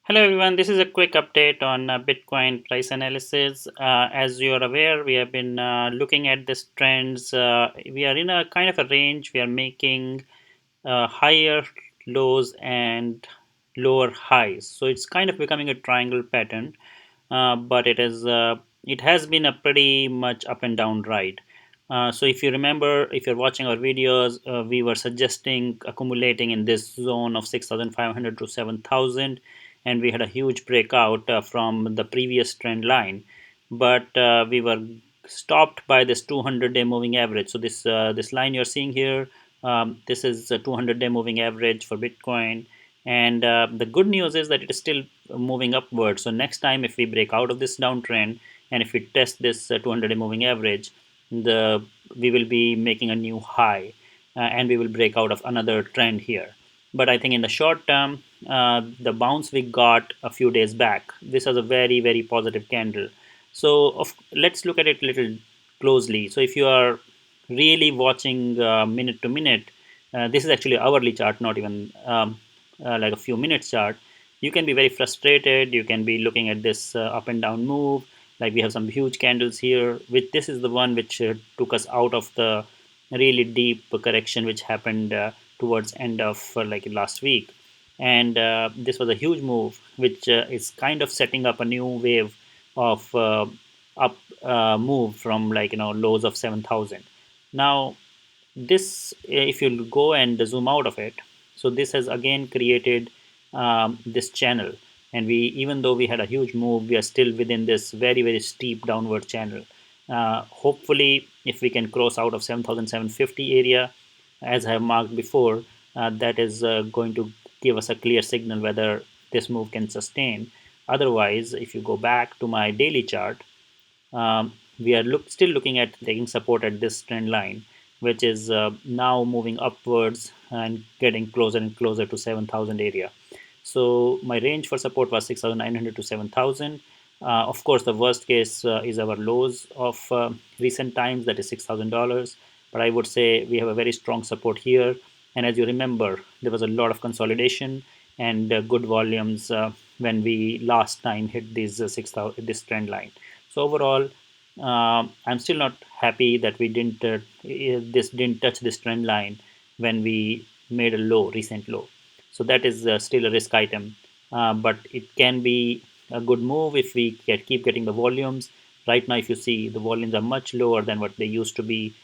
Hello everyone, this is a quick update on Bitcoin price analysis. As you are aware, we have been looking at these trends. We are in a kind of a range. We are making higher lows and lower highs. So it's kind of becoming a triangle pattern, but it has been a pretty much up and down ride. So if you remember, if you're watching our videos, we were suggesting accumulating in this zone of 6,500 to 7,000, and we had a huge breakout from the previous trend line, but we were stopped by this 200-day moving average. So this line you're seeing here, this is a 200-day moving average for Bitcoin, and the good news is that it is still moving upward. So next time, if we break out of this downtrend and if we test this 200-day moving average, the we will be making a new high, and we will break out of another trend here. But I think in the short term, the bounce we got a few days back, this was a very positive candle. So let's look at it a little closely. So if you are really watching minute to minute, this is actually hourly chart, not even like a few minutes chart. You can be very frustrated. You can be looking at this up and down move. Like we have some huge candles here, which this is the one which took us out of the really deep correction which happened towards end of like last week. And this was a huge move which is kind of setting up a new wave of up move from like lows of 7,000. Now this, if you go and zoom out of it, so this has again created this channel, and we, even though we had a huge move, we are still within this very steep downward channel. Hopefully if we can cross out of 7,750 area, as I have marked before, that is going to give us a clear signal whether this move can sustain. Otherwise, if you go back to my daily chart, we are still looking at taking support at this trend line, which is now moving upwards and getting closer and closer to 7,000 area. So my range for support was 6,900 to 7,000. Of course, the worst case is our lows of recent times, that is $6,000. But I would say we have a very strong support here. And as you remember, there was a lot of consolidation and good volumes when we last time hit this trend line. So overall, I'm still not happy that we didn't this didn't touch this trend line when we made a low, recent low. So that is still a risk item, but it can be a good move if we keep getting the volumes. Right now, if you see, the volumes are much lower than what they used to be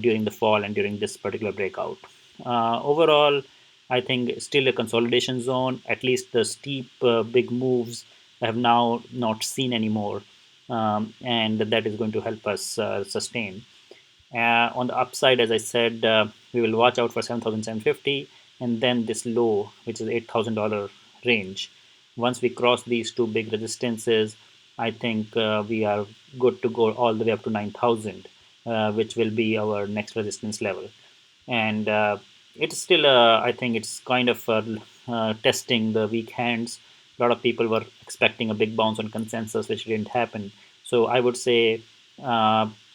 during the fall and during this particular breakout. Overall, I think still a consolidation zone. At least the steep, big moves I have now not seen anymore, and that is going to help us sustain. On the upside, as I said, we will watch out for 7,750 and then this low, which is $8,000 range. Once we cross these two big resistances, I think we are good to go all the way up to 9,000, which will be our next resistance level. And it's still, I think it's kind of testing the weak hands. A lot of people were expecting a big bounce on consensus, which didn't happen. So I would say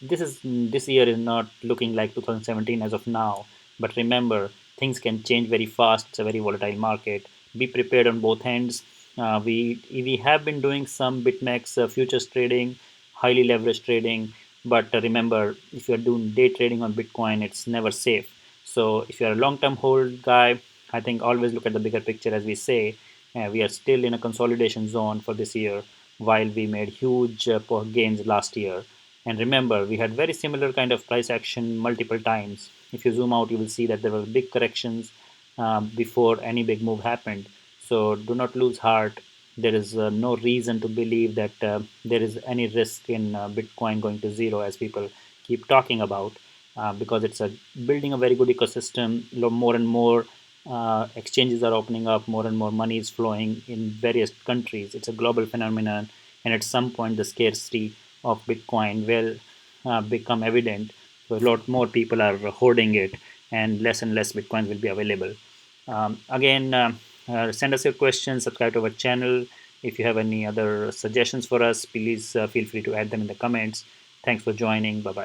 this year is not looking like 2017 as of now. But remember, things can change very fast. It's a very volatile market. Be prepared on both ends. We have been doing some BitMEX futures trading, highly leveraged trading. But remember, if you're doing day trading on Bitcoin, it's never safe. So if you're a long-term hold guy, I think always look at the bigger picture. As we say, we are still in a consolidation zone for this year, while we made huge gains last year. And remember, we had very similar kind of price action multiple times. If you zoom out, you will see that there were big corrections before any big move happened. So do not lose heart. There is no reason to believe that there is any risk in Bitcoin going to zero, as people keep talking about, because it's a building a very good ecosystem. More and more exchanges are opening up, more and more money is flowing in various countries. It's a global phenomenon, and at some point, the scarcity of Bitcoin will become evident. So a lot more people are hoarding it, and less Bitcoins will be available. Again, send us your questions, subscribe to our channel. If you have any other suggestions for us, please feel free to add them in the comments. Thanks for joining. Bye bye.